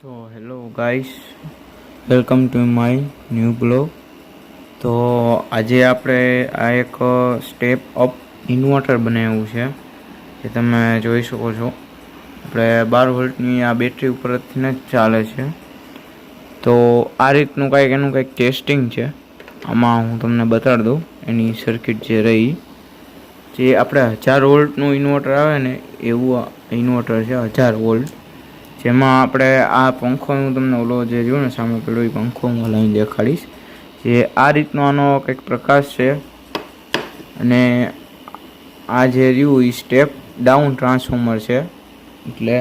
તો hello guys, welcome to my new blog. તો આજે આપણે આ એક સ્ટેપ અપ ઇન્વર્ટર બનાવ્યું છે, જે તમે જોઈ શકો છો. આપણે 12 વોલ્ટની આ બેટરી ઉપરથી જ ચાલે છે. તો આ રીતનું એનું કંઈક ટેસ્ટિંગ છે. આમાં હું તમને બતાડી દઉં એની સર્કિટ જે રહી. જે આપણે 1000 વોલ્ટનું ઇન્વર્ટર આવે ને એવું ઇન્વર્ટર છે, 1000 વોલ્ટ. જેમાં આપણે આ પંખો હું તમને ઓલો જે જોયું ને સામે પેલો એ પંખો હું લઈને દેખાડીશ. જે આ રીતનો આનો કંઈક પ્રકાશ છે, અને આ જે રહ્યું એ સ્ટેપ ડાઉન ટ્રાન્સફોર્મર છે. એટલે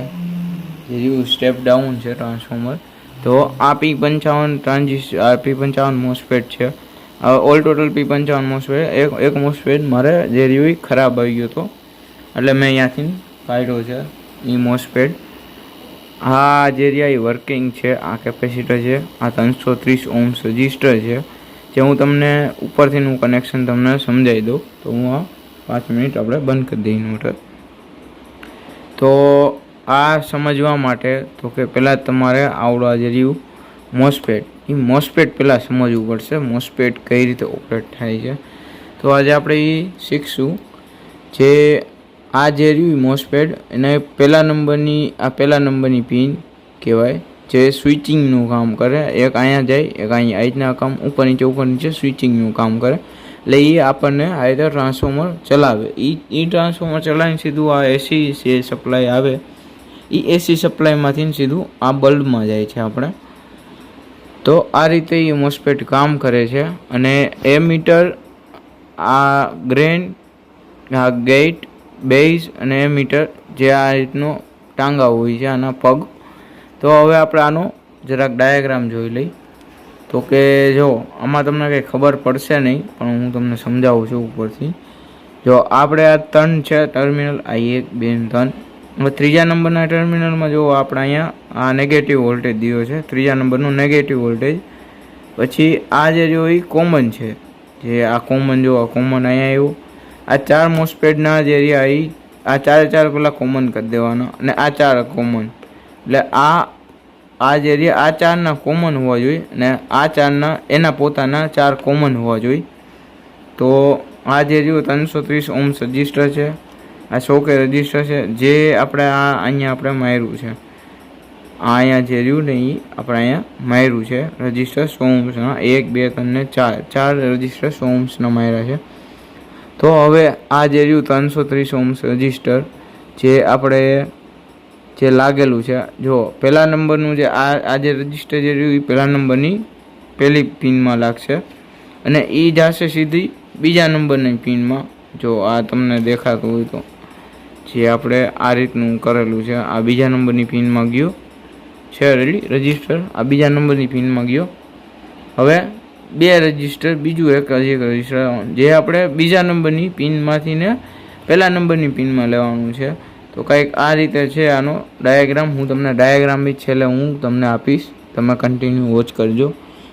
જે રહ્યું સ્ટેપ ડાઉન છે ટ્રાન્સફોર્મર. તો આ P55 આ P55 મોસ્ફેટ છે. All total P55 MOSFET. એક મોસ્ફેટ મારે જે રહ્યું એ ખરાબ આવી ગયો હતો, એટલે મેં અહીંયાથી કાઢ્યો છે એ મોસ્ફેટ. આ જે રહ્યા એ વર્કિંગ છે. આ કેપેસિટર છે, આ 330 ઓહ્મ્સ રજિસ્ટર છે, જે હું તમને ઉપરથીનું કનેક્શન તમને સમજાવી દઉં. તો હું આ 5 મિનિટ આપણે બંધ કરી દઈએ ઇન્વર્ટર. તો આ સમજવા માટે તો કે પહેલાં તમારે આવડવા જે રહ્યું મોસ્ફેટ, એ મોસ્ફેટ પહેલાં સમજવું પડશે. મોસ્ફેટ કઈ રીતે ઓપરેટ થાય છે, તો આજે આપણે એ શીખશું. જે આ જે રહ્યું મોસ્ફેટ, એને પહેલા નંબરની પિન કહેવાય, જે સ્વિચિંગનું કામ કરે. એક અહીંયા જાય, એક અહીંયા. આ રીતના કામ ઉપર નીચે સ્વિચિંગનું કામ કરે. એટલે એ આપણને આ રીતે ટ્રાન્સફોર્મર ચલાવે. એ ટ્રાન્સફોર્મર ચલાવીને સીધું આ એસી જે સપ્લાય આવે, એ એસી સપ્લાયમાંથી સીધું આ બલ્બમાં જાય છે આપણે. તો આ રીતે એ મોસ્ફેટ કામ કરે છે. અને એમીટર, આ ગ્રેન્ડ, આ ગેટ, બેઝ અને એમીટર, જે આ રીતનો ટાંગા હોય છે આના પગ. તો હવે આપણે આનો જરાક ડાયાગ્રામ જોઈ લઈ. તો કે જો આમાં તમને કંઈ ખબર પડશે નહીં, પણ હું તમને સમજાવું છું ઉપરથી. જો આપણે આ 3 છે ટર્મિનલ, આ 1 2 3. હવે ત્રીજા નંબરના ટર્મિનલમાં જો આપણે અહીંયા આ નેગેટિવ વોલ્ટેજ દીધો છે, ત્રીજા નંબરનું નેગેટિવ વોલ્ટેજ. પછી આ જે જો એ કોમન છે, જે આ કોમન, જો આ કોમન અહીંયા આવ્યું. આ 4 મોસ્ફેટના જે રહ્યા એ આ 4 પહેલાં કોમન કરી દેવાના, અને આ 4 કોમન. એટલે આ જે રહ્યા આ 4ના કોમન હોવા જોઈએ, અને આ 4ના એના પોતાના 4 કોમન હોવા જોઈએ. તો આ જે રહ્યું 330 ઓહ્મ્સ રજિસ્ટર છે, આ 100 કે રજિસ્ટર છે, જે આપણે અહીંયા આપણે માર્યું છે. અહીંયા જે રહ્યું ને એ આપણે અહીંયા માર્યું છે રજિસ્ટર 100 ઓહ્મ્સના. 1 2 3 ને 4 રજિસ્ટર 100 ઓહ્મ્સના માર્યા છે. તો હવે આ જે રહ્યું 330 ઓહ્મ્સ રજિસ્ટર, જે આપણે જે લાગેલું છે, જો પહેલા નંબરનું જે આ જે રજિસ્ટર જે રહ્યું એ પહેલા નંબરની પહેલી પિનમાં લાગશે, અને એ જશે સીધી બીજા નંબરની પિનમાં. જો આ તમને દેખાતું હોય તો, જે આપણે આ રીતનું કરેલું છે, આ બીજા નંબરની પિનમાં ગયો છે રજિસ્ટર, આ બીજા નંબરની પિનમાં ગયો. હવે 2 રજિસ્ટર, બીજું એક રજિસ્ટર, જે આપણે બીજા નંબરની પિનમાંથી ને પહેલા નંબરની પિનમાં લેવાનું છે. તો કંઈક આ રીતે છે આનો ડાયાગ્રામ. હું તમને ડાયાગ્રામ બી છેલ્લે હું તમને આપીશ, તમે કન્ટિન્યુ વોચ કરજો.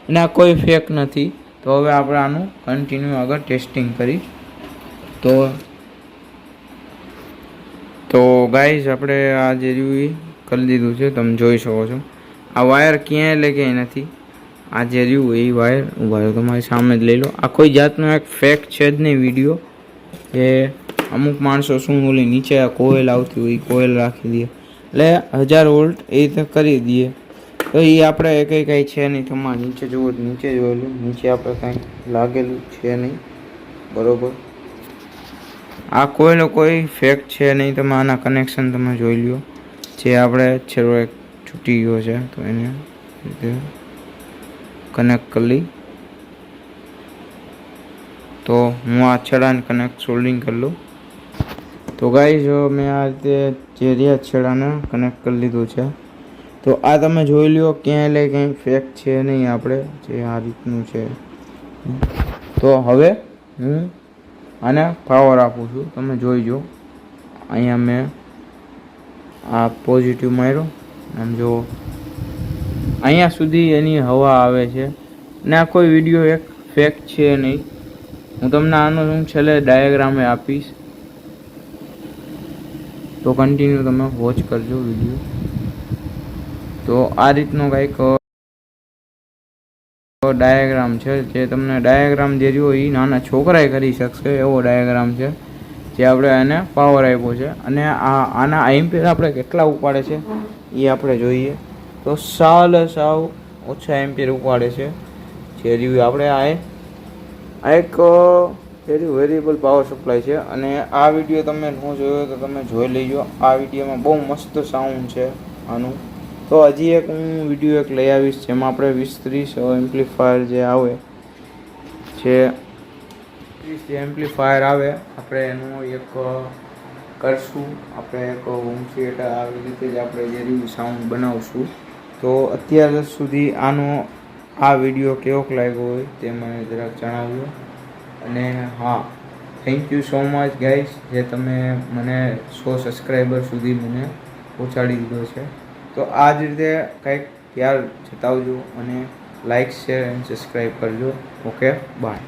અને આ કોઈ ફેક નથી. તો હવે આપણે આનું કન્ટિન્યુ આગળ ટેસ્ટિંગ કરી. તો ગાઈઝ, આપણે આ જે રહ્યું કરી દીધું છે, તમે જોઈ શકો છો. આ વાયર ક્યાંય એટલે ક્યાંય નથી. આ જે રહ્યું એ વાયર ઉભા તમારી સામે જ લઈ લો. આ કોઈ જાતનો એક ફેક છે જ નહીં વિડીયો. એ અમુક માણસો શું ઓલી નીચે કોઇલ આવતી હોય, કોઇલ રાખી દે, એટલે 1000 વોલ્ટ એ રીતે કરી દઈએ. તો એ આપણે કંઈ છે નહીં. તમારે નીચે જુઓ, નીચે જોયેલું, નીચે આપણે કાંઈ લાગેલું છે નહીં, બરાબર. આ કોઈ ફેક છે નહીં. તમે આના કનેક્શન તમે જોઈ લ્યો. જે આપણે છેલ્લો એક છૂટી ગયો છે, તો એને રીતે કનેક્ટ કરી લઈ. તો હું આ છેડાને સોલ્ડિંગ કરી લઉં. તો ગાઈઝ, જો મેં આ રીતે જે રહ્યા છેડાને કનેક્ટ કરી લીધું છે. તો આ તમે જોઈ લ્યો, ક્યાંય ક્યાંય ફેક છે નહીં. આપણે જે આ રીતનું છે. તો હવે હું આને પાવર આપું છું, તમે જોઈજો. અહીંયા મેં આ પોઝિટિવ માર્યો, આમ જો અહીંયા સુધી એની હવા આવે છે. ને આ કોઈ વિડીયો એક ફેક છે નહીં. હું તમને આનો છેલ્લે ડાયાગ્રામે આપીશ. તો કન્ટિન્યુ તમે વોચ કરજો વિડીયો. તો આ રીતનો કંઈક ડાયાગ્રામ છે, જે તમને ડાયાગ્રામ જે રહ્યો એ નાના છોકરાએ કરી શકશે એવો ડાયાગ્રામ છે, જે આપણે એને પાવર આપ્યો છે. અને આના એમ્પિયર આપણે કેટલા ઉપાડે છે એ આપણે જોઈએ તો સાવ ઓછા એમ્પિયર ઉપાડે છે. જે રહ્યું આપણે આ એક વેરિયેબલ પાવર સપ્લાય છે. અને આ વિડીયો તમે ન જોયો તો તમે જોઈ લેજો. આ વિડીયોમાં બહુ મસ્ત સાઉન્ડ છે આનું. તો હજી એક હું વિડીયો લઈ આવીશ, જેમાં આપણે 20-30 એમ્પ્લીફાયર જે આવે છે, 30 એમ્પ્લીફાયર આવે, આપણે એનું એક કરશું. આપણે એક હોમ થિયેટર આવી રીતે જ આપણે જે રહ્યું સાઉન્ડ બનાવશું. તો અત્યાર સુધી આ વિડીયો કેવોક લાગ્યો હોય તે મને જરાક જણાવજો. અને હા, thank you so much guys, જે તમે મને 100 સબસ્ક્રાઈબર સુધી મને પહોંચાડી દીધો છે. તો આ જ રીતે કંઈક ખ્યાલ જતાવજો અને લાઈક, શેર એન્ડ સબસ્ક્રાઈબ કરજો. Okay, by.